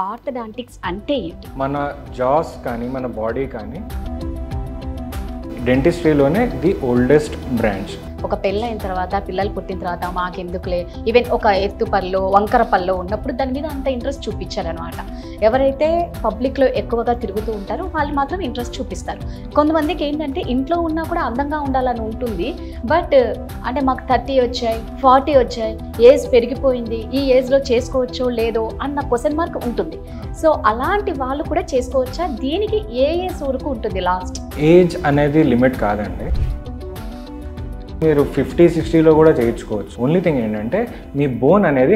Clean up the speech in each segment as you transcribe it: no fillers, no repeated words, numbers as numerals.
Orthodontics అంటే ఏంటి? మన జాస్ కానీ మన బాడీ కానీ డెంటిస్ట్రీలోనే ది ఓల్డెస్ట్ బ్రాంచ్. ఒక పెళ్ళైన తర్వాత పిల్లలు పుట్టిన తర్వాత మాకెందుకులే, ఈవెన్ ఒక ఎత్తు పళ్ళు వంకర పళ్ళు ఉన్నప్పుడు దాని మీద అంత ఇంట్రెస్ట్ చూపించారనమాట. ఎవరైతే పబ్లిక్లో ఎక్కువగా తిరుగుతూ ఉంటారో వాళ్ళు మాత్రం ఇంట్రెస్ట్ చూపిస్తారు. కొంతమందికి ఏంటంటే ఇంట్లో ఉన్నా కూడా అందంగా ఉండాలని ఉంటుంది, బట్ అంటే మాకు 30 వచ్చాయి 40 వచ్చాయి, ఏజ్ పెరిగిపోయింది, ఈ ఏజ్లో చేసుకోవచ్చో లేదో అన్న క్వశ్చన్ మార్క్ ఉంటుంది. సో అలాంటి వాళ్ళు కూడా చేసుకోవచ్చా? దీనికి ఏ ఏజ్ వరకు ఉంటుంది లాస్ట్? ఏజ్ అనేది లిమిట్ కాదండి. మీరు 50-60లో కూడా చేయించుకోవచ్చు. ఓన్లీ థింగ్ ఏంటంటే మీ బోన్ అనేది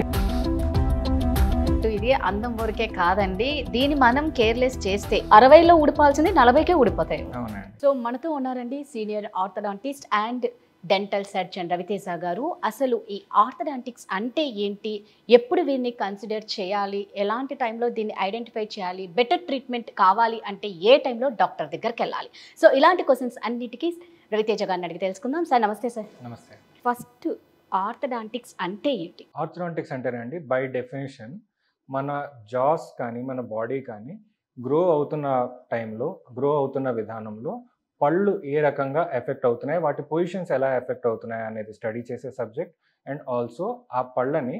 ఇది అందం వరకే కాదండి, దీన్ని మనం కేర్లెస్ చేస్తే 60లో ఊడిపాల్సింది 40కే ఊడిపోతాయి. అవునండి. సో మనతో ఉన్నారండి senior orthodontist and dental surgeon Raviteja గారు. అసలు ఈ ఆర్థోడాంటిక్స్ అంటే ఏంటి, ఎప్పుడు వీరిని కన్సిడర్ చేయాలి, ఎలాంటి టైంలో దీన్ని ఐడెంటిఫై చేయాలి, బెటర్ ట్రీట్మెంట్ కావాలి అంటే ఏ టైంలో డాక్టర్ దగ్గరికి వెళ్ళాలి, సో ఇలాంటి క్వశ్చన్స్ అన్నిటికీ రవితేజ గారిని అడిగి తెలుసుకుందాం. సార్ నమస్తే. సార్ నమస్తే. ఫస్ట్ ఆర్థోడాంటిక్స్ అంటే ఏంటి? ఆర్థోడాంటిక్స్ అంటేనండి బై డెఫినేషన్ మన జాస్ కానీ మన బాడీ కానీ గ్రో అవుతున్న టైంలో, గ్రో అవుతున్న విధానంలో పళ్ళు ఏ రకంగా ఎఫెక్ట్ అవుతున్నాయి, వాటి పొజిషన్స్ ఎలా ఎఫెక్ట్ అవుతున్నాయి అనేది స్టడీ చేసే సబ్జెక్ట్. అండ్ ఆల్సో ఆ పళ్ళని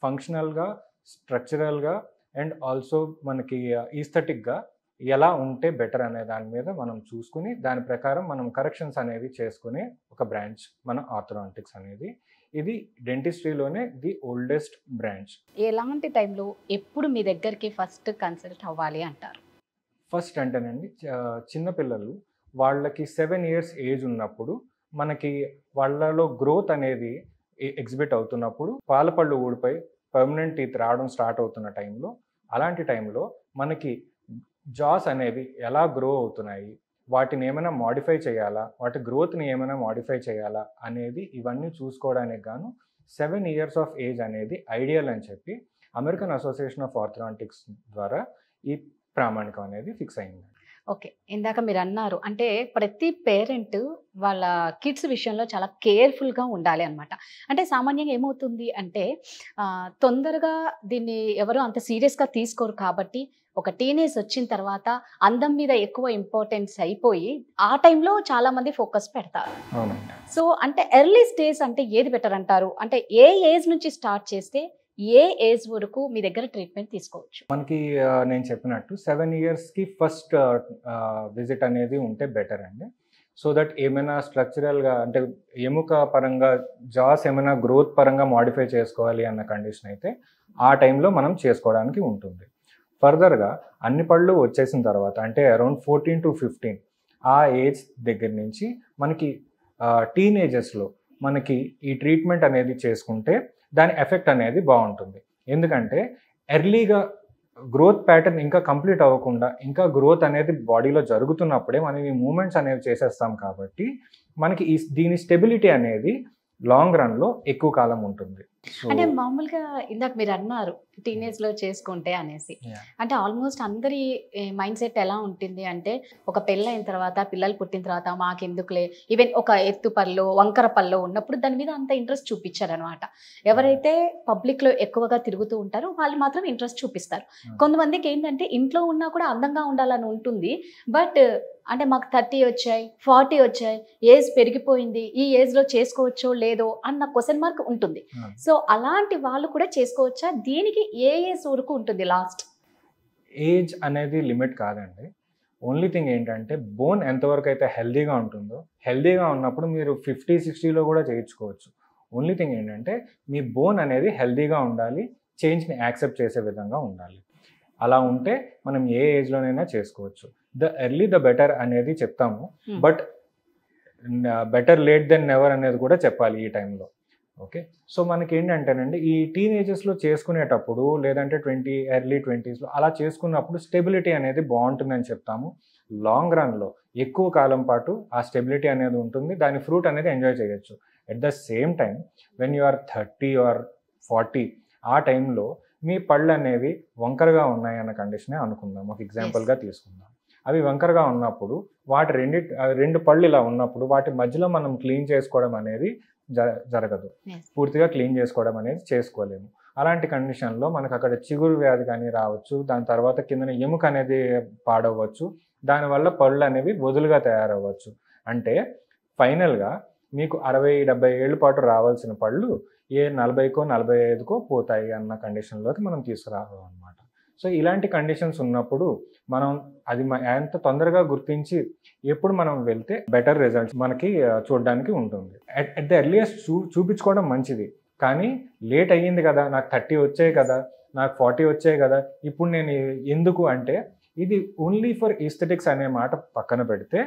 ఫంక్షనల్గా, స్ట్రక్చరల్గా అండ్ ఆల్సో మనకి ఈస్థెటిక్గా ఎలా ఉంటే బెటర్ అనే దాని మీద మనం చూసుకుని దాని ప్రకారం మనం కరెక్షన్స్ అనేవి చేసుకునే ఒక బ్రాంచ్ మన ఆర్థోడాంటిక్స్ అనేది. ఇది డెంటిస్ట్రీలోనే ది ఓల్డెస్ట్ బ్రాంచ్. ఎలాంటి టైంలో ఎప్పుడు మీ దగ్గరికి ఫస్ట్ కన్సల్ట్ అవ్వాలి అంటారు? ఫస్ట్ అంటేనండి చిన్నపిల్లలు వాళ్ళకి 7 years ఏజ్ ఉన్నప్పుడు మనకి వాళ్ళలో గ్రోత్ అనేది ఎగ్జిబిట్ అవుతున్నప్పుడు పాలపళ్ళు ఊడిపోయి పర్మనెంట్ టీత్ రావడం స్టార్ట్ అవుతున్న టైంలో, అలాంటి టైంలో మనకి జాస్ అనేవి ఎలా గ్రో అవుతున్నాయి, వాటిని ఏమైనా మాడిఫై చేయాలా, వాటి గ్రోత్ని ఏమైనా మాడిఫై చేయాలా అనేది ఇవన్నీ చూసుకోవడానికి గాను 7 years ఆఫ్ ఏజ్ అనేది ఐడియల్ అని చెప్పి అమెరికన్ అసోసియేషన్ ఆఫ్ ఆర్థోడాంటిక్స్ ద్వారా ఈ ప్రామాణికం అనేది ఫిక్స్ అయింది. ఓకే, ఇందాక మీరు అన్నారు అంటే ప్రతి పేరెంట్ వాళ్ళ కిడ్స్ విషయంలో చాలా కేర్ఫుల్గా ఉండాలి అనమాట. అంటే సామాన్యంగా ఏమవుతుంది అంటే తొందరగా దీన్ని ఎవరు అంత సీరియస్గా తీసుకోరు కాబట్టి ఒక టీనేజ్ వచ్చిన తర్వాత అందం మీద ఎక్కువ ఇంపార్టెన్స్ అయిపోయి ఆ టైంలో చాలామంది ఫోకస్ పెడతారు. అవునండి. సో అంటే ఎర్లీ స్టేజ్ అంటే ఏది బెటర్ అంటారు? అంటే ఏ ఏజ్ నుంచి స్టార్ట్ చేస్తే ఏ ఏజ్ వరకు మీ దగ్గర ట్రీట్మెంట్ తీసుకోవచ్చు? మనకి నేను చెప్పినట్టు 7 yearsకి ఫస్ట్ విజిట్ అనేది ఉంటే బెటర్ అండి. సో దట్ ఏమైనా స్ట్రక్చరల్గా అంటే ఎముక పరంగా జాస్ ఏమైనా గ్రోత్ పరంగా మాడిఫై చేసుకోవాలి అన్న కండిషన్ అయితే ఆ టైంలో మనం చేసుకోవడానికి ఉంటుంది. ఫర్దర్గా అన్ని పళ్ళు వచ్చేసిన తర్వాత అంటే అరౌండ్ 14 to 15 ఆ ఏజ్ దగ్గర నుంచి మనకి టీనేజెస్లో మనకి ఈ ట్రీట్మెంట్ అనేది చేసుకుంటే దాని ఎఫెక్ట్ అనేది బాగుంటుంది. ఎందుకంటే ఎర్లీగా గ్రోత్ ప్యాటర్న్ ఇంకా కంప్లీట్ అవ్వకుండా ఇంకా గ్రోత్ అనేది బాడీలో జరుగుతున్నప్పుడే మనం ఈ మూమెంట్స్ అనేవి చేసేస్తాం కాబట్టి మనకి దీని స్టెబిలిటీ అనేది లాంగ్ రన్లో ఎక్కువ కాలం ఉంటుంది. అంటే మామూలుగా ఇందాక మీరు అన్నారు టీనేజ్లో చేసుకుంటే అనేసి, అంటే ఆల్మోస్ట్ అందరి మైండ్ సెట్ ఎలా ఉంటుంది అంటే ఒక పెళ్ళైన తర్వాత పిల్లలు పుట్టిన తర్వాత మాకెందుకులే, ఈవెన్ ఒక ఎత్తు పళ్ళు వంకర పళ్ళు ఉన్నప్పుడు దాని మీద అంత ఇంట్రెస్ట్ చూపించారనమాట. ఎవరైతే పబ్లిక్లో ఎక్కువగా తిరుగుతూ ఉంటారో వాళ్ళు మాత్రం ఇంట్రెస్ట్ చూపిస్తారు. కొంతమందికి ఏంటంటే ఇంట్లో ఉన్నా కూడా అందంగా ఉండాలని ఉంటుంది, బట్ అంటే మాకు 30 వచ్చాయి 40 వచ్చాయి, ఏజ్ పెరిగిపోయింది, ఈ ఏజ్లో చేసుకోవచ్చో లేదో అన్న క్వశ్చన్ మార్క్ ఉంటుంది. సో అలాంటి వాళ్ళు కూడా చేసుకోవచ్చా? దీనికి ఏ ఏజ్ వరకు ఉంటుంది లాస్ట్? ఏజ్ అనేది లిమిట్ కాదండి. ఓన్లీ థింగ్ ఏంటంటే బోన్ ఎంతవరకు అయితే హెల్దీగా ఉంటుందో, హెల్దీగా ఉన్నప్పుడు మీరు 50-60లో కూడా చేయించుకోవచ్చు. ఓన్లీ థింగ్ ఏంటంటే మీ బోన్ అనేది హెల్దీగా ఉండాలి, చేంజ్ని యాక్సెప్ట్ చేసే విధంగా ఉండాలి. అలా ఉంటే మనం ఏ ఏజ్లోనైనా చేసుకోవచ్చు. ద ఎర్లీ ద బెటర్ అనేది చెప్తాము, but better late than never అనేది కూడా చెప్పాలి ఈ టైంలో. ఓకే, సో మనకి ఏంటంటేనండి ఈ టీనేజెస్లో చేసుకునేటప్పుడు లేదంటే ఎర్లీ 20sలో అలా చేసుకున్నప్పుడు స్టెబిలిటీ అనేది బాగుంటుందని చెప్తాము. లాంగ్ రన్లో ఎక్కువ కాలం పాటు ఆ స్టెబిలిటీ అనేది ఉంటుంది, దాని ఫ్రూట్ అనేది ఎంజాయ్ చేయొచ్చు. At the same time when you are 30 or 40 ఆ టైంలో మీ పళ్ళు అనేవి వంకరగా ఉన్నాయన్న కండిషనే అనుకుందాం, ఒక ఎగ్జాంపుల్గా తీసుకుందాం. అవి వంకరగా ఉన్నప్పుడు రెండు పళ్ళు ఇలా ఉన్నప్పుడు వాటి మధ్యలో మనం క్లీన్ చేసుకోవడం అనేది జరగదు, పూర్తిగా క్లీన్ చేసుకోవడం అనేది చేసుకోలేము. అలాంటి కండిషన్లో మనకు అక్కడ చిగురు వ్యాధి కానీ రావచ్చు, దాని తర్వాత కిందన ఎముక అనేది పాడవచ్చు, దానివల్ల పళ్ళు అనేవి వదులుగా తయారవ్వచ్చు. అంటే ఫైనల్గా మీకు 60-70 ఏళ్ళ పాటు రావాల్సిన పళ్ళు 40కో 45కో పోతాయి అన్న కండిషన్లోకి మనం తీసుకురావాలి అనమాట. సో ఇలాంటి కండిషన్స్ ఉన్నప్పుడు మనం అది ఎంత తొందరగా గుర్తించి ఎప్పుడు మనం వెళ్తే బెటర్ రిజల్ట్స్ మనకి చూడడానికి ఉంటుంది. అట్ ద ఎర్లియస్ట్ చూపించుకోవడం మంచిది, కానీ లేట్ అయ్యింది కదా, నాకు 30 వచ్చాయి కదా, నాకు 40 వచ్చాయి కదా, ఇప్పుడు నేను ఎందుకు అంటే ఇది ఓన్లీ ఫర్ ఈస్థెటిక్స్ అనే మాట పక్కన పెడితే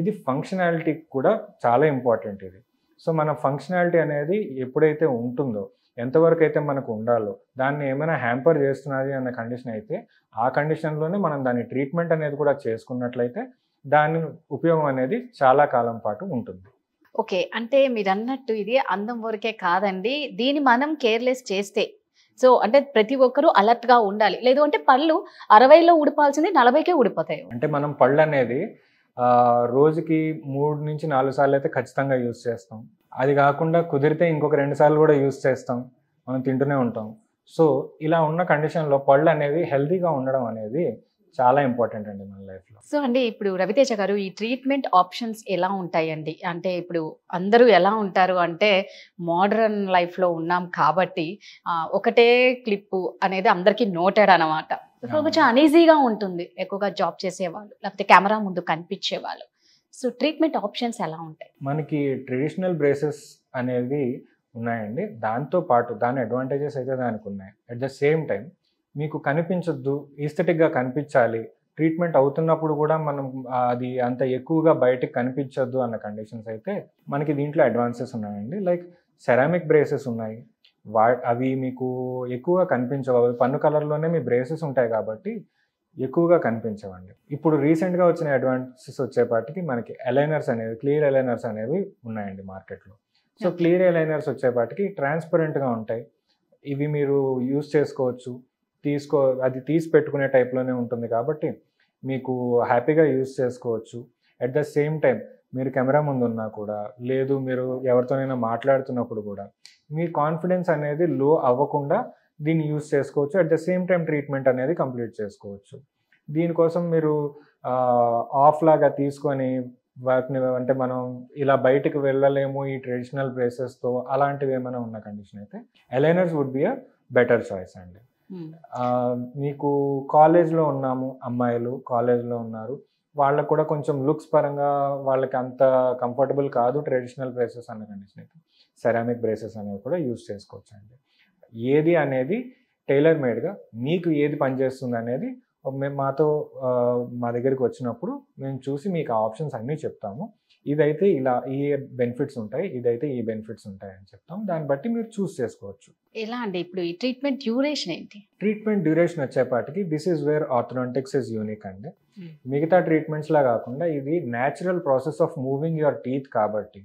ఇది ఫంక్షనాలిటీ కూడా చాలా ఇంపార్టెంట్ ఇది. సో మన ఫంక్షనాలిటీ అనేది ఎప్పుడైతే ఉంటుందో, ఎంతవరకు అయితే మనకు ఉండాలో, దాన్ని ఏమైనా హ్యాంపర్ చేస్తున్నది అన్న కండిషన్ అయితే ఆ కండిషన్లోనే మనం దాని ట్రీట్మెంట్ అనేది కూడా చేసుకున్నట్లయితే దాని ఉపయోగం అనేది చాలా కాలం పాటు ఉంటుంది. ఓకే, అంటే మీరు అన్నట్టు ఇది అందం వరకే కాదండి, దీన్ని మనం కేర్లెస్ చేస్తే, సో అంటే ప్రతి ఒక్కరూ అలర్ట్గా ఉండాలి. లేదు అంటే పళ్ళు 60లో ఊడిపాల్సింది 40కే ఊడిపోతాయి. అంటే మనం పళ్ళు అనేది రోజుకి 3-4 సార్లు అయితే ఖచ్చితంగా యూజ్ చేస్తాం. అది కాకుండా కుదిరితే ఇంకొక 2 సార్లు కూడా యూజ్ చేస్తాం, మనం తింటూనే ఉంటాం. సో ఇలా ఉన్న కండిషన్లో పళ్ళు అనేవి హెల్తీగా ఉండడం అనేది చాలా ఇంపార్టెంట్ అండి మన లైఫ్లో. సో అండి, ఇప్పుడు రవితేజ గారు ఈ ట్రీట్మెంట్ ఆప్షన్స్ ఎలా ఉంటాయండి? అంటే ఇప్పుడు అందరూ ఎలా ఉంటారు అంటే మోడర్న్ లైఫ్లో ఉన్నాం కాబట్టి ఒకటే క్లిప్పు అనేది అందరికీ నోటెడ్ అనమాట. సో కొంచెం అనీజీగా ఉంటుంది ఎక్కువగా జాబ్ చేసేవాళ్ళు, లేకపోతే కెమెరా ముందు కనిపించేవాళ్ళు. సో ట్రీట్మెంట్ ఆప్షన్స్ ఎలా ఉంటాయి? మనకి ట్రెడిషనల్ బ్రేసెస్ అనేవి ఉన్నాయండి, దాంతో పాటు దాని అడ్వాంటేజెస్ అయితే దానికి ఉన్నాయి. అట్ ద సేమ్ టైం మీకు కనిపించొద్దు, ఈస్థెటిక్గా కనిపించాలి, ట్రీట్మెంట్ అవుతున్నప్పుడు కూడా మనం అది అంత ఎక్కువగా బయటకు కనిపించొద్దు అన్న కండిషన్స్ అయితే మనకి దీంట్లో అడ్వాన్సెస్ ఉన్నాయండి. లైక్ సెరామిక్ బ్రేసెస్ ఉన్నాయి, అవి మీకు ఎక్కువగా కనిపించవు, అవి పన్ను కలర్లోనే మీ బ్రేసెస్ ఉంటాయి కాబట్టి ఎక్కువగా కనిపించవండి. ఇప్పుడు రీసెంట్గా వచ్చిన అడ్వాన్సెస్ వచ్చేపాటికి మనకి అలైనర్స్ అనేవి, క్లియర్ అలైనర్స్ అనేవి ఉన్నాయండి మార్కెట్లో. సో క్లియర్ అలైనర్స్ వచ్చేపాటికి ట్రాన్స్పరెంట్గా ఉంటాయి, ఇవి మీరు యూజ్ చేసుకోవచ్చు, అది తీసి పెట్టుకునే టైప్లోనే ఉంటుంది కాబట్టి మీకు హ్యాపీగా యూజ్ చేసుకోవచ్చు. అట్ ద సేమ్ టైం మీరు కెమెరా ముందు ఉన్నా కూడా, లేదు మీరు ఎవరితోనైనా మాట్లాడుతున్నప్పుడు కూడా మీ కాన్ఫిడెన్స్ అనేది లో అవ్వకుండా దీన్ని యూజ్ చేసుకోవచ్చు. At the same time treatment అనేది కంప్లీట్ చేసుకోవచ్చు. దీనికోసం మీరు ఆఫ్ లాగా తీసుకొని వాటిని, అంటే మనం ఇలా బయటకు వెళ్ళలేము ఈ ట్రెడిషనల్ బ్రేసెస్తో, అలాంటివి ఏమైనా ఉన్న కండిషన్ అయితే aligners would be a better choice అండి. మీకు కాలేజ్లో ఉన్నాము, అమ్మాయిలు కాలేజ్లో ఉన్నారు, వాళ్ళకు కూడా కొంచెం లుక్స్ పరంగా వాళ్ళకి అంత కంఫర్టబుల్ కాదు ట్రెడిషనల్ బ్రేసెస్ అన్న కండిషన్ అయితే సెరామిక్ బ్రేసెస్ అనేవి కూడా యూజ్ చేసుకోవచ్చు అండి. ఏది అనేది టైలర్ మేడ్గా మీకు ఏది పనిచేస్తుంది అనేది మేము మా దగ్గరికి వచ్చినప్పుడు మేము చూసి మీకు ఆ ఆప్షన్స్ అన్నీ చెప్తాము. ఇదైతే ఇలా ఈ బెనిఫిట్స్ ఉంటాయి, ఇదైతే ఈ బెనిఫిట్స్ ఉంటాయి అని చెప్తాం, దాన్ని బట్టి మీరు చూస్ చేసుకోవచ్చు. ఎలా అండి ఇప్పుడు ఈ ట్రీట్మెంట్ డ్యూరేషన్ ఏంటి? ట్రీట్మెంట్ డ్యూరేషన్ వచ్చేపాటికి this is where orthodontics is unique అండి. మిగతా ట్రీట్మెంట్స్లా కాకుండా ఇది natural process of moving your teeth కాబట్టి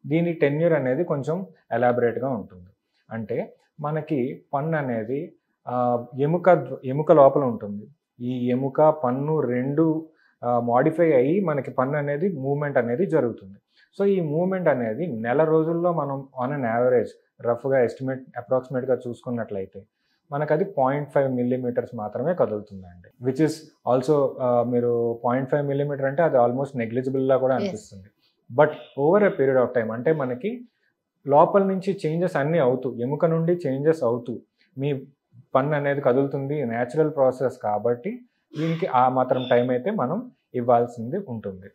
దీని టెన్యూర్ అనేది కొంచెం ఎలాబరేట్గా ఉంటుంది. అంటే మనకి పన్ను అనేది ఎముక లోపల ఉంటుంది, ఈ ఎముక పన్ను రెండు మాడిఫై అయ్యి మనకి పన్ను అనేది మూవ్మెంట్ అనేది జరుగుతుంది. సో ఈ మూవ్మెంట్ అనేది నెల రోజుల్లో మనం ఆన్ అన్ యావరేజ్ రఫ్గా అప్రాక్సిమేట్గా చూసుకున్నట్లయితే మనకు అది 0.5 మిల్లీమీటర్స్ మాత్రమే కదులుతుందండి. విచ్ ఇస్ ఆల్సో మీరు 0.5 మిల్లీమీటర్ అంటే అది ఆల్మోస్ట్ నెగ్లిజిబుల్లా కూడా అనిపిస్తుంది. But over a period of time, అంటే మనకి లోపల నుంచి చేంజెస్ అన్నీ అవుతూ, ఎముక నుండి చేంజెస్ అవుతూ మీ పన్ను అనేది కదులుతుంది, న్యాచురల్ ప్రాసెస్ కాబట్టి దీనికి ఆ మాత్రం టైం అయితే మనం ఇవ్వాల్సింది ఉంటుంది.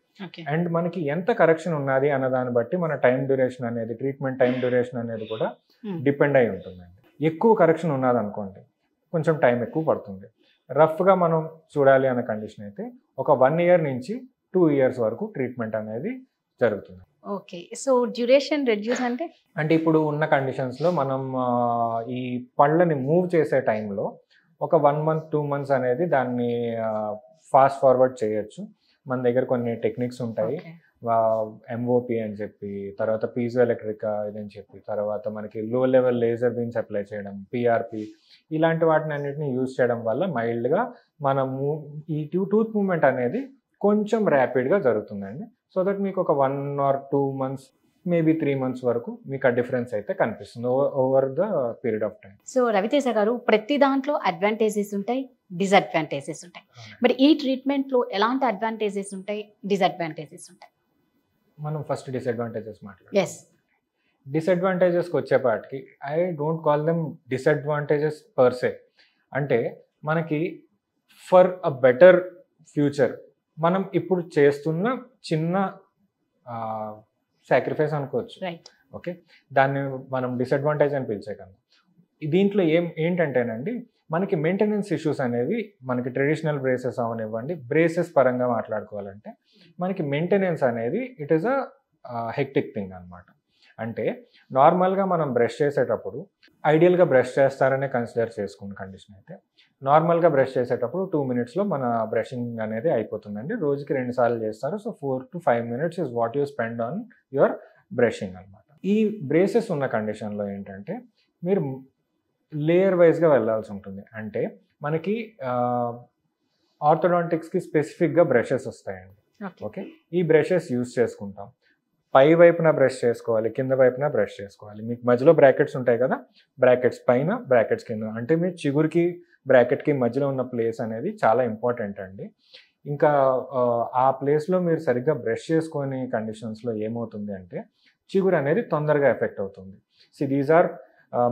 అండ్ మనకి ఎంత కరెక్షన్ ఉన్నది అన్న దాన్ని బట్టి మన టైం డ్యూరేషన్ అనేది, ట్రీట్మెంట్ టైం డ్యూరేషన్ అనేది కూడా డిపెండ్ అయి ఉంటుందండి. ఎక్కువ కరెక్షన్ ఉన్నది అనుకోండి కొంచెం టైం ఎక్కువ పడుతుంది. రఫ్గా మనం చూడాలి అన్న కండిషన్ అయితే ఒక 1 year నుంచి 2 years వరకు ట్రీట్మెంట్ అనేది జరుగుతుంది. ఓకే, సో డ్యూరేషన్ రెడ్యూస్ అంటే ఇప్పుడు ఉన్న కండిషన్స్లో మనం ఈ పళ్ళని మూవ్ చేసే టైంలో ఒక 1 month 2 months అనేది దాన్ని ఫాస్ట్ ఫార్వర్డ్ చేయొచ్చు. మన దగ్గర కొన్ని టెక్నిక్స్ ఉంటాయి. ఎంఓపి అని చెప్పి, తర్వాత పీజో ఎలక్ట్రిక్ ఇదని చెప్పి, తర్వాత మనకి లో లెవెల్ లేజర్ బీమ్స్ అప్లై చేయడం, పిఆర్పి, ఇలాంటి వాటిని అన్నిటిని యూజ్ చేయడం వల్ల మైల్డ్గా మనము ఈ టూత్ మూవ్మెంట్ అనేది కొంచెం ర్యాపిడ్గా జరుగుతుందండి. సో దట్ మీకు ఒక 1 or 2 months, మేబీ 3 months వరకు మీకు ఆ డిఫరెన్స్ అయితే కనిపిస్తుంది over the period of time. So Raviteja గారు, ప్రతి దాంట్లో అడ్వాంటేజెస్ ఉంటాయి, డిసడ్వాంటేజెస్ ఉంటాయి. మరి ఈ ట్రీట్మెంట్లో ఎలాంటి అడ్వాంటేజెస్ ఉంటాయి, డిసడ్వాంటేజెస్ ఉంటాయి? మనం ఫస్ట్ డిసడ్వాంటేజెస్ మాట్లాడాలి. ఎస్. డిసడ్వాంటేజెస్కి వచ్చేపాటికి I don't call them disadvantages per సే. అంటే మనకి ఫర్ అ బెటర్ ఫ్యూచర్ మనం ఇప్పుడు చేస్తున్న చిన్న సాక్రిఫైస్ అనుకోవచ్చు. ఓకే, దాన్ని మనం డిసడ్వాంటేజ్ అని పిలిచేకన్నా. దీంట్లో ఏంటంటేనండి, మనకి మెయింటెనెన్స్ ఇష్యూస్ అనేవి మనకి ట్రెడిషనల్ బ్రేసెస్ అవనివ్వండి, బ్రేసెస్ పరంగా మాట్లాడుకోవాలంటే మనకి మెయింటెనెన్స్ అనేది it is a hectic thing అనమాట. అంటే నార్మల్గా మనం బ్రష్ చేసేటప్పుడు ఐడియల్గా బ్రష్ చేస్తారనే కన్సిడర్ చేసుకున్న కండిషన్ అయితే నార్మల్గా బ్రష్ చేసేటప్పుడు 2 minutesలో మన బ్రషింగ్ అనేది అయిపోతుందండి. రోజుకి 2 సార్లు చేస్తారు. So 4 to 5 minutes is what you spend on your brushing అనమాట. ఈ బ్రేసెస్ ఉన్న కండిషన్లో ఏంటంటే మీరు లేయర్ వైజ్గా వెళ్ళాల్సి ఉంటుంది. అంటే మనకి ఆర్థోడాంటిక్స్కి స్పెసిఫిక్గా బ్రషెస్ వస్తాయండి. ఓకే, ఈ బ్రషెస్ యూజ్ చేసుకుంటాం. పై వైపున బ్రష్ చేసుకోవాలి, కింద వైపున బ్రష్ చేసుకోవాలి. మీకు మధ్యలో బ్రాకెట్స్ ఉంటాయి కదా, బ్రాకెట్స్ పైన, బ్రాకెట్స్ కింద, అంటే మీ చిగురికి బ్రాకెట్కి మధ్యలో ఉన్న ప్లేస్ అనేది చాలా ఇంపార్టెంట్ అండి. ఇంకా ఆ ప్లేస్లో మీరు సరిగ్గా బ్రష్ చేసుకొని కండిషన్స్లో ఏమవుతుంది అంటే చిగురు అనేది తొందరగా ఎఫెక్ట్ అవుతుంది. దీస్ ఆర్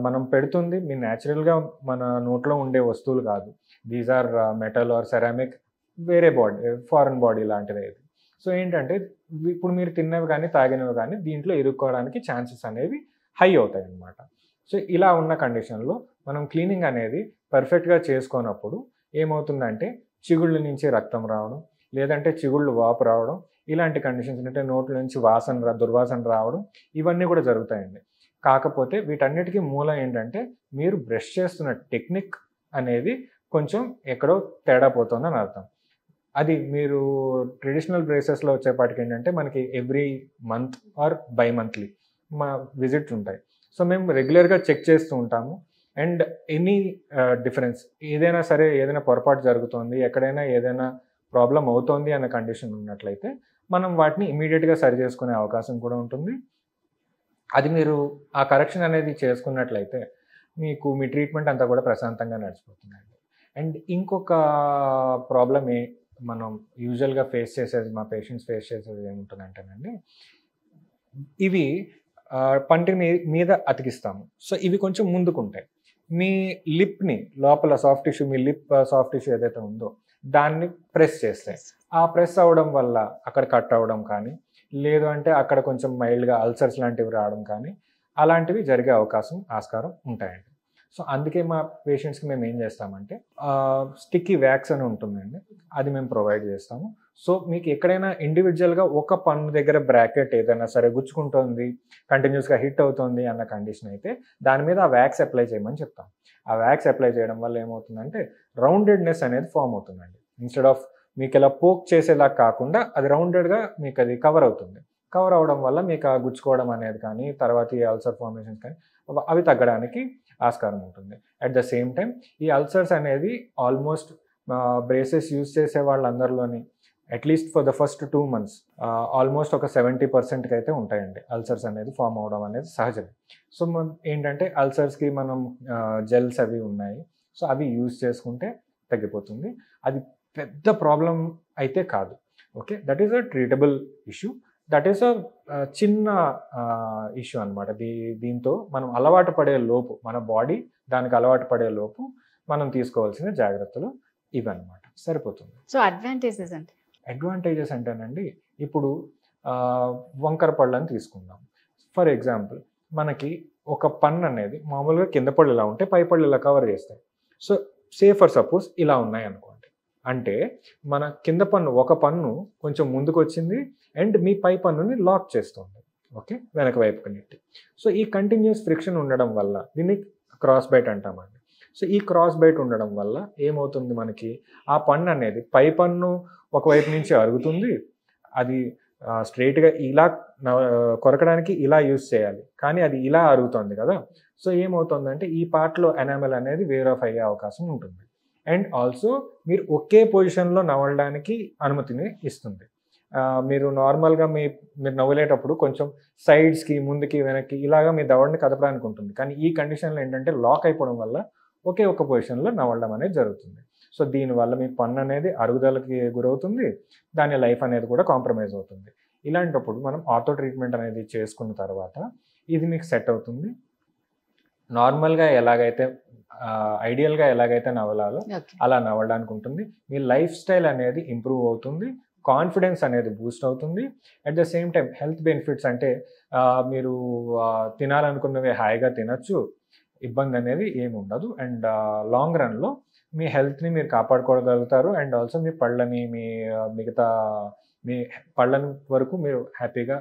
మనం పెడుతుంది మీ న్యాచురల్గా మన నోట్లో ఉండే వస్తువులు కాదు. These are metal are ceramic, వేరే బాడీ, ఫారెన్ బాడీ లాంటిది. సో ఏంటంటే ఇప్పుడు మీరు తిన్నవి కానీ తాగినవి కానీ దీంట్లో ఇరుక్కోవడానికి ఛాన్సెస్ అనేవి హై అవుతాయి అన్నమాట. సో ఇలా ఉన్న కండిషన్లో మనం క్లీనింగ్ అనేది పర్ఫెక్ట్గా చేసుకున్నప్పుడు ఏమవుతుందంటే చిగుళ్ళ నుంచి రక్తం రావడం, లేదంటే చిగుళ్ళు వాపు రావడం, ఇలాంటి కండిషన్స్ అంటే నోట్ల నుంచి దుర్వాసన రావడం, ఇవన్నీ కూడా జరుగుతాయండి. కాకపోతే వీటన్నిటికీ మూలం ఏంటంటే మీరు బ్రష్ చేస్తున్న టెక్నిక్ అనేది కొంచెం ఎక్కడో తేడా పోతుందని అర్థం. అది మీరు ట్రెడిషనల్ బ్రేసెస్లో వచ్చేపాటికి ఏంటంటే మనకి every month or by monthly మా విజిట్స్ ఉంటాయి. సో మేము రెగ్యులర్గా చెక్ చేస్తూ ఉంటాము. అండ్ ఎనీ డిఫరెన్స్ ఏదైనా సరే, ఏదైనా పొరపాటు జరుగుతుంది, ఎక్కడైనా ఏదైనా ప్రాబ్లం అవుతోంది అనే కండిషన్ ఉన్నట్లయితే మనం వాటిని ఇమీడియట్గా సరి చేసుకునే అవకాశం కూడా ఉంటుంది. అది మీరు ఆ కరెక్షన్ అనేది చేసుకున్నట్లయితే మీకు మీ ట్రీట్మెంట్ అంతా కూడా ప్రశాంతంగా నడిచిపోతుందండి. అండ్ ఇంకొక ప్రాబ్లం మనం యూజువల్గా ఫేస్ చేసేది, మా పేషెంట్స్ ఫేస్ చేసేది ఏముంటుందంటేనండి, ఇవి పంటి మీద అతికిస్తాము. సో ఇవి కొంచెం ముందుకుంటాయి. మీ లిప్ని లోపల సాఫ్ట్ టిష్యూ, మీ లిప్ సాఫ్ట్ టిష్యూ ఏదైతే ఉందో దాన్ని ప్రెస్ చేస్తాయి. ఆ ప్రెస్ అవ్వడం వల్ల అక్కడ కట్ అవ్వడం కానీ, లేదు అంటే అక్కడ కొంచెం మైల్డ్గా అల్సర్స్ లాంటివి రావడం కానీ, అలాంటివి జరిగే ఆస్కారం ఉంటాయండి. సో అందుకే మా పేషెంట్స్కి మేము ఏం చేస్తామంటే స్టిక్కీ వ్యాక్స్ అని ఉంటుందండి, అది మేము ప్రొవైడ్ చేస్తాము. సో మీకు ఎక్కడైనా ఇండివిజువల్గా ఒక పన్ను దగ్గర బ్రాకెట్ ఏదైనా సరే గుచ్చుకుంటుంది, కంటిన్యూస్గా హిట్ అవుతుంది అన్న కండిషన్ అయితే దాని మీద ఆ వ్యాక్స్ అప్లై చేయమని చెప్తాం. ఆ వ్యాక్స్ అప్లై చేయడం వల్ల ఏమవుతుందంటే రౌండెడ్నెస్ అనేది ఫామ్ అవుతుందండి. ఇన్స్టెడ్ ఆఫ్ మీకు ఇలా పోక్ చేసేలా కాకుండా అది రౌండెడ్గా మీకు అది కవర్ అవుతుంది. కవర్ అవడం వల్ల మీకు ఆ గుచ్చుకోవడం అనేది కానీ, తర్వాత ఈ అల్సర్ ఫార్మేషన్స్ కానీ అవి తగ్గడానికి ఆస్కారం ఉంటుంది. అట్ ద సేమ్ టైం ఈ అల్సర్స్ అనేది ఆల్మోస్ట్ బ్రేసెస్ యూజ్ చేసే వాళ్ళందరిలోని at least for the first 2 months almost ఒక 70% అయితే ఉంటాయండి అల్సర్స్ అనేది ఫామ్ అవడం అనేది సహజమే. సో ఏంటంటే అల్సర్స్కి మనం జెల్స్ అవి ఉన్నాయి, సో అవి యూజ్ చేసుకుంటే తగ్గిపోతుంది. అది పెద్ద ప్రాబ్లం అయితే కాదు. Okay, that is a treatable issue, that is a చిన్న ఇష్యూ అనమాట. దీంతో మనం అలవాటు పడే లోపు, మన బాడీ దానికి అలవాటు పడే లోపు మనం తీసుకోవాల్సిన జాగ్రత్తలు ఇవన్నమాట, సరిపోతుంది. సో అడ్వాంటేజెస్ అంటేనండి, ఇప్పుడు వంకర పళ్ళని తీసుకుందాం. ఫర్ ఎగ్జాంపుల్ మనకి ఒక పన్ను అనేది మామూలుగా కింద పళ్ళు ఇలా ఉంటే పై పళ్ళు ఇలా కవర్ చేస్తాయి. సో ఫర్ సపోజ్ ఇలా ఉన్నాయి అనుకోండి, అంటే మన కింద పన్ను ఒక పన్ను కొంచెం ముందుకు వచ్చింది అండ్ మీ పై పన్నుని లాక్ చేస్తుంది. ఓకే, వెనక వైపుకి నెట్టి. సో ఈ కంటిన్యూస్ ఫ్రిక్షన్ ఉండడం వల్ల దీన్ని క్రాస్ బైట్ అంటామండి. సో ఈ క్రాస్ బైట్ ఉండడం వల్ల ఏమవుతుంది, మనకి ఆ పన్ను అనేది పై పన్ను ఒకవైపు నుంచి అరుగుతుంది, అది స్ట్రైట్గా ఇలా కొరకడానికి ఇలా యూస్ చేయాలి, కానీ అది ఇలా అరుగుతుంది కదా. సో ఏమవుతుందంటే ఈ పార్ట్లో ఎనామెల్ అనేది వేర్ ఆఫ్ అయ్యే అవకాశం ఉంటుంది. అండ్ ఆల్సో మీరు ఒకే పొజిషన్లో నవ్వడానికి అనుమతిని ఇస్తుంది. మీరు నార్మల్గా మీరు నవ్వులేటప్పుడు కొంచెం సైడ్స్కి, ముందుకి, వెనక్కి ఇలాగా మీ దవడని కదపడానికి ఉంటుంది. కానీ ఈ కండిషన్లో ఏంటంటే లాక్ అయిపోవడం వల్ల ఒకే ఒక పొజిషన్లో నవ్వడం అనేది జరుగుతుంది. సో దీనివల్ల మీ పన్ను అనేది అరుగుదలకి గురవుతుంది, దాని లైఫ్ అనేది కూడా కాంప్రమైజ్ అవుతుంది. ఇలాంటప్పుడు మనం ఆర్థో ట్రీట్మెంట్ అనేది చేసుకున్న తర్వాత ఇది మీకు సెట్ అవుతుంది. నార్మల్గా ఎలాగైతే ఐడియల్గా ఎలాగైతే నవ్వాలో అలా నవ్వడానికి ఉంటుంది. మీ లైఫ్ స్టైల్ అనేది ఇంప్రూవ్ అవుతుంది, కాన్ఫిడెన్స్ అనేది బూస్ట్ అవుతుంది. At the same time health benefits అంటే మీరు తినాలనుకున్నవి హాయిగా తినచ్చు, ఇబ్బంది అనేది ఏమి ఉండదు. అండ్ లాంగ్ రన్లో మీ హెల్త్ని మీరు కాపాడుకోగలుగుతారు. అండ్ ఆల్సో మీ పళ్ళని, మిగతా మీ పళ్ళని వరకు మీరు హ్యాపీగా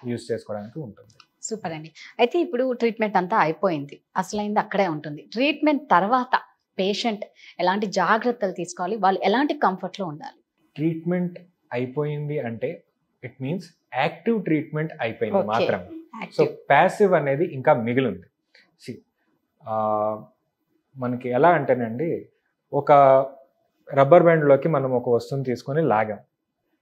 యూజ్ చేసుకోవడానికి ఉంటుంది. సూపర్ అండి. అయితే ఇప్పుడు ట్రీట్మెంట్ అంతా అయిపోయింది, అసలైంది అక్కడే ఉంటుంది. ట్రీట్మెంట్ తర్వాత పేషెంట్ ఎలాంటి జాగ్రత్తలు తీసుకోవాలి, వాళ్ళు ఎలాంటి కంఫర్ట్లో ఉండాలి? ట్రీట్మెంట్ అయిపోయింది అంటే ఇట్ మీన్స్ యాక్టివ్ ట్రీట్మెంట్ అయిపోయింది మాత్రం. సో ప్యాసివ్ అనేది ఇంకా మిగిలింది. మనకి ఎలా అంటేనండి, ఒక రబ్బర్ బ్యాండ్లోకి మనం ఒక వస్తువుని తీసుకొని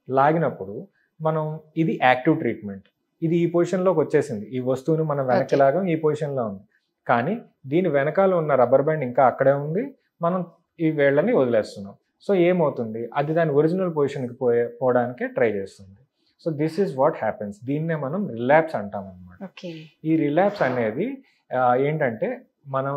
లాగినప్పుడు మనం ఇది యాక్టివ్ ట్రీట్మెంట్, ఇది ఈ పొజిషన్లోకి వచ్చేసింది, ఈ వస్తువుని మనం వెనక్కి లాగం ఈ పొజిషన్లో ఉంది, కానీ దీని వెనకాల ఉన్న రబ్బర్ బ్యాండ్ ఇంకా అక్కడే ఉంది, మనం ఈ వేళ్ళని వదిలేస్తున్నాం. సో ఏమవుతుంది, అది దాని ఒరిజినల్ పొజిషన్కి పోవడానికే ట్రై చేస్తుంది. So this is what happens. దీన్నే మనం రిలాప్స్ అంటాం అన్నమాట. ఈ రిలాప్స్ అనేది ఏంటంటే మనం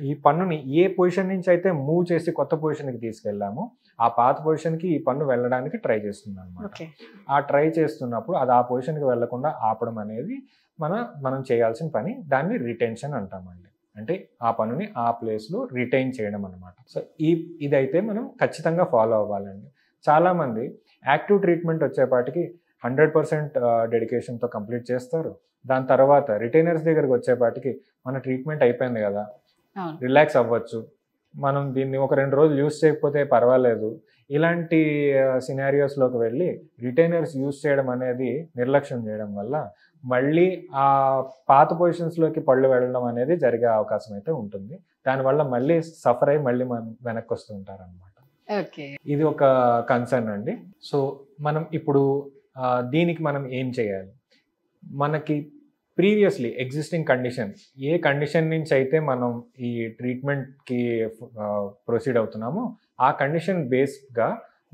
ఈ పన్నుని ఏ పొజిషన్ నుంచి అయితే మూవ్ చేసి కొత్త పొజిషన్కి తీసుకెళ్ళామో ఆ పాత పొజిషన్కి ఈ పన్ను వెళ్ళడానికి ట్రై చేస్తుంది అనమాట. ఆ ట్రై చేస్తున్నప్పుడు అది ఆ పొజిషన్కి వెళ్లకుండా ఆపడం అనేది మనం చేయాల్సిన పని. దాన్ని రిటెన్షన్ అంటామండి. అంటే ఆ పన్నుని ఆ ప్లేస్లో రిటైన్ చేయడం అనమాట. సో ఇదైతే మనం ఖచ్చితంగా ఫాలో అవ్వాలండి. చాలామంది యాక్టివ్ ట్రీట్మెంట్ వచ్చేపాటికి 100% డెడికేషన్తో కంప్లీట్ చేస్తారు. దాని తర్వాత రిటైనర్స్ దగ్గరికి వచ్చేపాటికి మన ట్రీట్మెంట్ అయిపోయింది కదా, రిలాక్స్ అవ్వచ్చు, మనం దీన్ని ఒక 2 రోజులు యూస్ చేయకపోతే పర్వాలేదు, ఇలాంటి సినారియోస్లోకి వెళ్ళి రిటైనర్స్ యూస్ చేయడం అనేది నిర్లక్ష్యం చేయడం వల్ల మళ్ళీ ఆ పాత పొజిషన్స్లోకి పళ్ళు వెళ్ళడం అనేది జరిగే అవకాశం అయితే ఉంటుంది. దానివల్ల మళ్ళీ సఫర్ అయ్యి మళ్ళీ మనం వెనక్కి వస్తూ ఉంటారనమాట. ఇది ఒక కన్సర్న్ అండి. సో మనం ఇప్పుడు దీనికి మనం ఏం చేయాలి, మనకి ప్రీవియస్లీ ఎగ్జిస్టింగ్ కండిషన్, ఏ కండిషన్ నుంచి అయితే మనం ఈ ట్రీట్మెంట్కి ప్రొసీడ్ అవుతున్నామో ఆ కండిషన్ బేస్డ్గా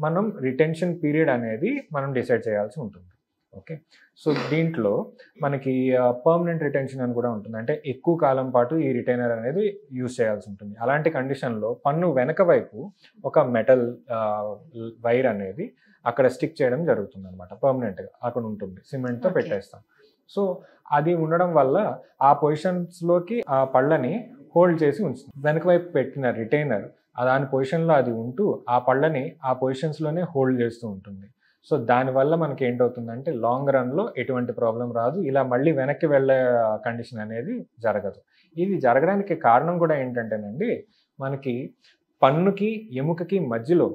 మనం రిటెన్షన్ పీరియడ్ అనేది మనం డిసైడ్ చేయాల్సి ఉంటుంది. ఓకే, సో దీంట్లో మనకి పర్మనెంట్ రిటెన్షన్ అని కూడా ఉంటుంది. అంటే ఎక్కువ కాలం పాటు ఈ రిటైనర్ అనేది యూజ్ చేయాల్సి ఉంటుంది. అలాంటి కండిషన్లో పన్ను వెనక వైపు ఒక మెటల్ వైర్ అనేది అక్కడ స్టిక్ చేయడం జరుగుతుంది అనమాట. పర్మనెంట్గా అక్కడ ఉంటుంది, సిమెంట్తో పెట్టేస్తాం. సో అది ఉండడం వల్ల ఆ పొజిషన్స్లోకి ఆ పళ్ళని హోల్డ్ చేసి ఉంచుతుంది. వెనక వైపు పెట్టిన రిటైనర్ దాని పొజిషన్లో అది ఉంటూ ఆ పళ్ళని ఆ పొజిషన్స్లోనే హోల్డ్ చేస్తూ ఉంటుంది. సో దానివల్ల మనకి ఏంటవుతుందంటే లాంగ్ రన్లో ఎటువంటి ప్రాబ్లం రాదు, ఇలా మళ్ళీ వెనక్కి వెళ్ళే కండిషన్ అనేది జరగదు. ఇది జరగడానికి కారణం కూడా ఏంటంటేనండి, మనకి పన్నుకి ఎముకకి మధ్యలో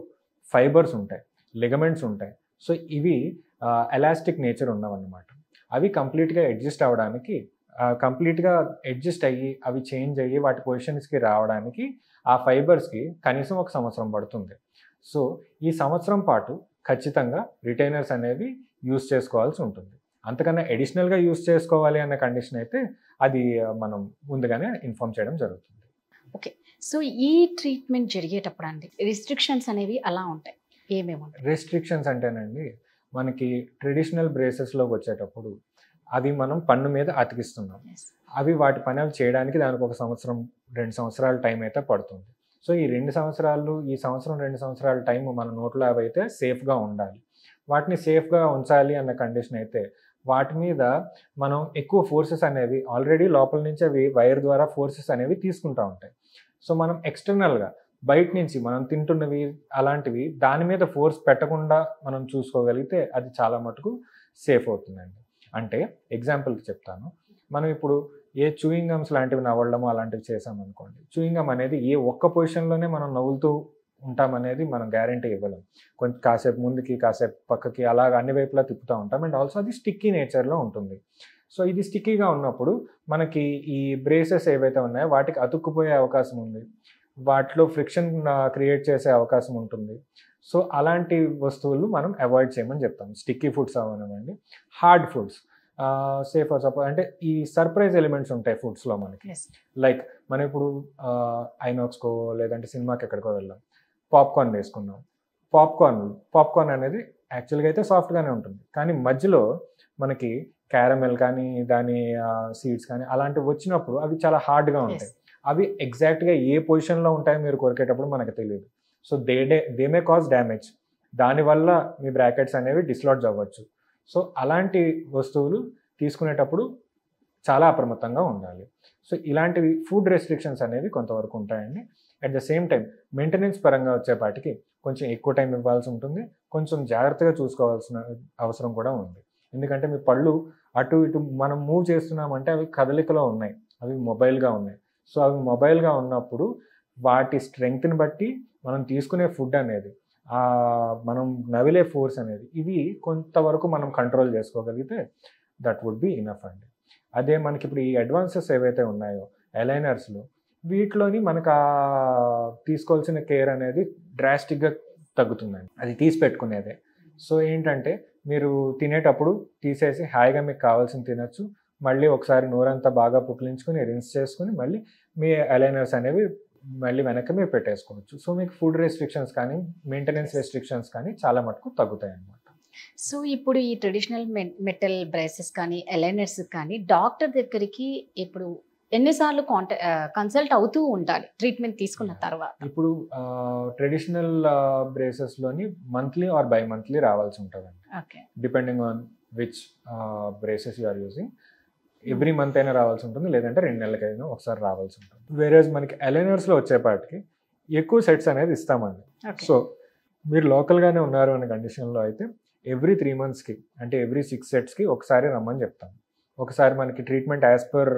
ఫైబర్స్ ఉంటాయి, లిగమెంట్స్ ఉంటాయి. సో ఇవి ఎలాస్టిక్ నేచర్ ఉన్నవన్నమాట. అవి కంప్లీట్గా అడ్జస్ట్ అవ్వడానికి, కంప్లీట్గా అడ్జస్ట్ అయ్యి అవి చేంజ్ అయ్యి వాటి పొజిషన్స్కి రావడానికి ఆ ఫైబర్స్కి కనీసం 1 సంవత్సరం పడుతుంది. సో ఈ సంవత్సరం పాటు ఖచ్చితంగా రిటైనర్స్ అనేవి యూస్ చేసుకోవాల్సి ఉంటుంది. అంతకన్నా అడిషనల్గా యూస్ చేసుకోవాలి అనే కండిషన్ అయితే అది మనం ముందుగానే ఇన్ఫార్మ్ చేయడం జరుగుతుంది. ఓకే, సో ఈ ట్రీట్మెంట్ జరిగేటప్పుడు అండి రిస్ట్రిక్షన్స్ అనేవి అలా ఉంటాయి, ఏమేమి ఉంటాయి? రెస్ట్రిక్షన్స్ అంటేనండి, మనకి ట్రెడిషనల్ బ్రేసెస్లోకి వచ్చేటప్పుడు అవి మనం పన్ను మీద అతికిస్తున్నాం. అవి వాటి పని అవి చేయడానికి దానికి 1 సంవత్సరం 2 సంవత్సరాల టైం అయితే పడుతుంది. సో ఈ 2 సంవత్సరాలు, ఈ సంవత్సరం 2 సంవత్సరాల టైం మన నోట్లో అవి అయితే సేఫ్గా ఉండాలి. వాటిని సేఫ్గా ఉంచాలి అన్న కండిషన్ అయితే వాటి మీద మనం ఎక్కువ ఫోర్సెస్ అనేవి ఆల్రెడీ లోపల నుంచి అవి వైర్ ద్వారా ఫోర్సెస్ అనేవి తీసుకుంటూ ఉంటాయి. సో మనం ఎక్స్టర్నల్గా బయట నుంచి మనం తింటున్నవి అలాంటివి దాని మీద ఫోర్స్ పెట్టకుండా మనం చూసుకోగలిగితే అది చాలా మటుకు సేఫ్ అవుతుందండి. అంటే ఎగ్జాంపుల్కి చెప్తాను, మనం ఇప్పుడు ఏ చూయింగ్ గమ్స్ లాంటివి నవ్వడము అలాంటివి చేసామనుకోండి, చూయింగ్ గమ్ అనేది ఏ ఒక్క పొజిషన్లోనే మనం నవ్వులుతూ ఉంటామనేది మనం గ్యారంటీ ఇవ్వలేం. కొంచెం కాసేపు ముందుకి కాసేపు పక్కకి అలాగ అన్ని వైపులా తిప్పుతూ ఉంటాం. అండ్ ఆల్సో అది స్టిక్కీ నేచర్లో ఉంటుంది. సో ఇది స్టిక్కీగా ఉన్నప్పుడు మనకి ఈ బ్రేసెస్ ఏవైతే ఉన్నాయో వాటికి అతుక్కుపోయే అవకాశం ఉంది, వాటిలో ఫ్రిక్షన్ క్రియేట్ చేసే అవకాశం ఉంటుంది. సో అలాంటి వస్తువులు మనం అవాయిడ్ చేయమని చెప్తాం. స్టిక్కీ ఫుడ్స్ అవనివ్వండి, hard foods, say for suppose అంటే ఈ సర్ప్రైజ్ ఎలిమెంట్స్ ఉంటాయి ఫుడ్స్లో మనకి. లైక్ మనం ఇప్పుడు ఐనాక్స్కో లేదంటే సినిమాకి ఎక్కడికో వెళ్ళాం, పాప్కార్న్ వేసుకున్నాం. పాప్కార్న్ అనేది యాక్చువల్గా అయితే సాఫ్ట్గానే ఉంటుంది, కానీ మధ్యలో మనకి క్యారమెల్ కానీ దాని సీడ్స్ కానీ అలాంటివి వచ్చినప్పుడు అవి చాలా హార్డ్గా ఉంటాయి. అవి ఎగ్జాక్ట్గా ఏ పొజిషన్లో ఉంటాయో మీరు కొరికేటప్పుడు మనకు తెలియదు. So they may cause damage. దానివల్ల మీ బ్రాకెట్స్ అనేవి డిస్లాడ్జ్ అవ్వచ్చు. సో అలాంటి వస్తువులు తీసుకునేటప్పుడు చాలా అప్రమత్తంగా ఉండాలి. సో ఇలాంటివి ఫుడ్ రెస్ట్రిక్షన్స్ అనేవి కొంతవరకు ఉంటాయండి. At the same time maintenance పరంగా వచ్చేపాటికి కొంచెం ఎక్కువ టైం ఇవ్వాల్సి ఉంటుంది, కొంచెం జాగ్రత్తగా చూసుకోవాల్సిన అవసరం కూడా ఉంది. ఎందుకంటే మీ పళ్ళు అటు ఇటు మనం మూవ్ చేస్తున్నామంటే అవి కదలికలో ఉన్నాయి, అవి మొబైల్గా ఉన్నాయి. సో అవి మొబైల్గా ఉన్నప్పుడు వాటి స్ట్రెంగ్త్ని బట్టి మనం తీసుకునే ఫుడ్ అనేది, మనం నవిలే ఫోర్స్ అనేది, ఇవి కొంతవరకు మనం కంట్రోల్ చేసుకోగలిగితే దట్ వుడ్ బి ఇనఫ్ అండి. అదే మనకి ఇప్పుడు ఈ అడ్వాన్సెస్ ఏవైతే ఉన్నాయో అలైనర్స్లో, వీటిలోని మనకు తీసుకోవాల్సిన కేర్ అనేది డ్రాస్టిక్గా తగ్గుతుందండి. అది తీసి పెట్టుకునేదే. సో ఏంటంటే మీరు తినేటప్పుడు తీసేసి హాయిగా మీకు కావాల్సింది తినచ్చు, మళ్ళీ ఒకసారి నోరంతా బాగా పుక్కిలించుకొని రిన్స్ చేసుకుని మళ్ళీ మీ అలైనర్స్ అనేవి మళ్ళీ వెనక్కి మీరు పెట్టేసుకోవచ్చు. సో మీకు ఫుడ్ రెస్ట్రిక్షన్స్ కానీ మెయింటెనెన్స్ రెస్ట్రిక్షన్స్ కానీ చాలా మటుకు తగ్గుతాయి అన్నమాట. సో ఇప్పుడు ఈ ట్రెడిషనల్ మెటల్ బ్రేసెస్ కానీ అలైనర్స్ కానీ డాక్టర్ దగ్గరికి ఇప్పుడు ఎన్నిసార్లు కన్సల్ట్ అవుతూ ఉండాలి ట్రీట్మెంట్ తీసుకున్న తర్వాత? ఇప్పుడు ట్రెడిషనల్ బ్రేసెస్లోని మంత్లీ ఆర్ బై మంత్లీ రావాల్సి ఉంటుందండి. Okay, depending on which braces you are using. Every month అయినా రావాల్సి ఉంటుంది, లేదంటే 2 నెలలకైనా ఒకసారి రావాల్సి ఉంటుంది. వేరేజ్ మనకి అలైనర్స్లో వచ్చేపాటికి ఎక్కువ సెట్స్ అనేది ఇస్తామండి. సో మీరు లోకల్గానే ఉన్నారు అనే కండిషన్లో అయితే ఎవ్రీ 3 monthsకి అంటే ఎవ్రీ 6 setsకి ఒకసారి రమ్మని చెప్తాం. ఒకసారి మనకి ట్రీట్మెంట్ యాజ్ పర్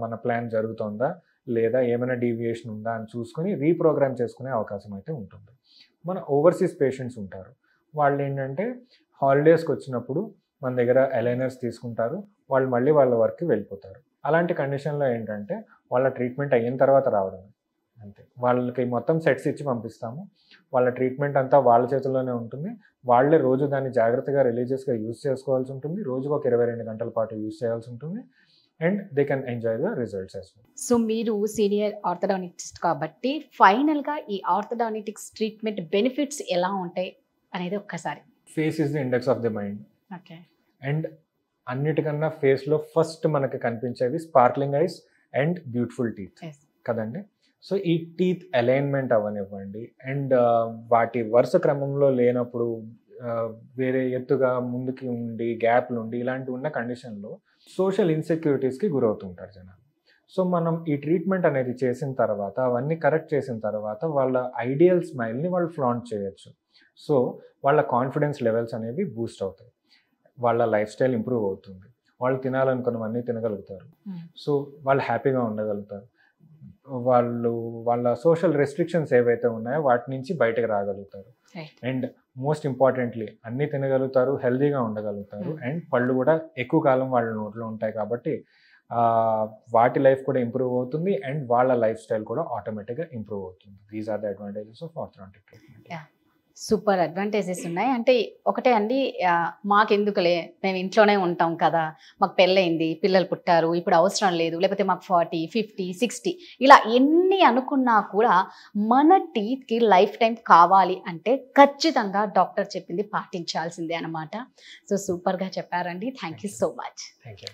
మన ప్లాన్ జరుగుతుందా లేదా ఏమైనా డీవియేషన్ ఉందా అని చూసుకొని రీప్రోగ్రామ్ చేసుకునే అవకాశం అయితే ఉంటుంది. మన ఓవర్సీస్ పేషెంట్స్ ఉంటారు, వాళ్ళు ఏంటంటే హాలిడేస్కి వచ్చినప్పుడు మన దగ్గర అలైనర్స్ తీసుకుంటారు, వాళ్ళు మళ్ళీ వాళ్ళ వర్క్కి వెళ్ళిపోతారు. అలాంటి కండిషన్లో ఏంటంటే వాళ్ళ ట్రీట్మెంట్ అయిన తర్వాత రావడం అంతే. వాళ్ళకి మొత్తం సెట్స్ ఇచ్చి పంపిస్తాము, వాళ్ళ ట్రీట్మెంట్ అంతా వాళ్ళ చేతుల్లోనే ఉంటుంది. వాళ్ళే రోజు దాన్ని జాగ్రత్తగా రిలీజియస్గా యూజ్ చేసుకోవాల్సి ఉంటుంది, రోజుకు ఒక 22 గంటల పాటు యూజ్ చేయాల్సి ఉంటుంది. And they can enjoy the results as well. So మీరు సీనియర్ ఆర్థోడాంటిస్ట్ కాబట్టి ఫైనల్గా ఈ ఆర్థోడాంటిక్స్ ట్రీట్మెంట్ బెనిఫిట్స్ ఎలా ఉంటాయి అనేది ఒక్కసారి. Face is the index of the mind. Okay. And అన్నిటికన్నా ఫేస్లో ఫస్ట్ మనకి కనిపించేవి sparkling ice and beautiful teeth కదండి. సో ఈ టీత్ అలైన్మెంట్ అవనివ్వండి, అండ్ వాటి వరుస క్రమంలో లేనప్పుడు వేరే ఎత్తుగా ముందుకి ఉండి గ్యాప్లు ఉండి ఇలాంటి ఉన్న కండిషన్లో సోషల్ ఇన్సెక్యూరిటీస్కి గురవుతుంటారు జనాలు. సో మనం ఈ ట్రీట్మెంట్ అనేది చేసిన తర్వాత, అవన్నీ కరెక్ట్ చేసిన తర్వాత వాళ్ళ ఐడియల్ స్మైల్ని వాళ్ళు ఫ్లాంట్ చేయొచ్చు. సో వాళ్ళ కాన్ఫిడెన్స్ లెవెల్స్ అనేవి బూస్ట్ అవుతాయి, వాళ్ళ లైఫ్ స్టైల్ ఇంప్రూవ్ అవుతుంది, వాళ్ళు తినాలనుకున్నవన్నీ తినగలుగుతారు. సో వాళ్ళు హ్యాపీగా ఉండగలుగుతారు, వాళ్ళ సోషల్ రెస్ట్రిక్షన్స్ ఏవైతే ఉన్నాయో వాటి నుంచి బయటకు రాగలుగుతారు. అండ్ మోస్ట్ ఇంపార్టెంట్లీ అన్నీ తినగలుగుతారు, హెల్దీగా ఉండగలుగుతారు. అండ్ పళ్ళు కూడా ఎక్కువ కాలం వాళ్ళ నోట్లో ఉంటాయి కాబట్టి వాటి లైఫ్ కూడా ఇంప్రూవ్ అవుతుంది, అండ్ వాళ్ళ లైఫ్ స్టైల్ కూడా ఆటోమేటిక్గా ఇంప్రూవ్ అవుతుంది. These are the advantages of orthodontic treatment. Super advantages ఉన్నాయి. అంటే ఒకటే అండి, మాకెందుకులే మేము ఇంట్లోనే ఉంటాం కదా, మాకు పెళ్ళయింది, పిల్లలు పుట్టారు, ఇప్పుడు అవసరం లేదు, లేకపోతే మాకు 40, 50, 60 ఇలా ఎన్ని అనుకున్నా కూడా మన టీత్కి లైఫ్ టైం కావాలి అంటే ఖచ్చితంగా డాక్టర్ చెప్పింది పాటించాల్సిందే అనమాట. సో సూపర్గా చెప్పారండి. Thank you so much. Thank you.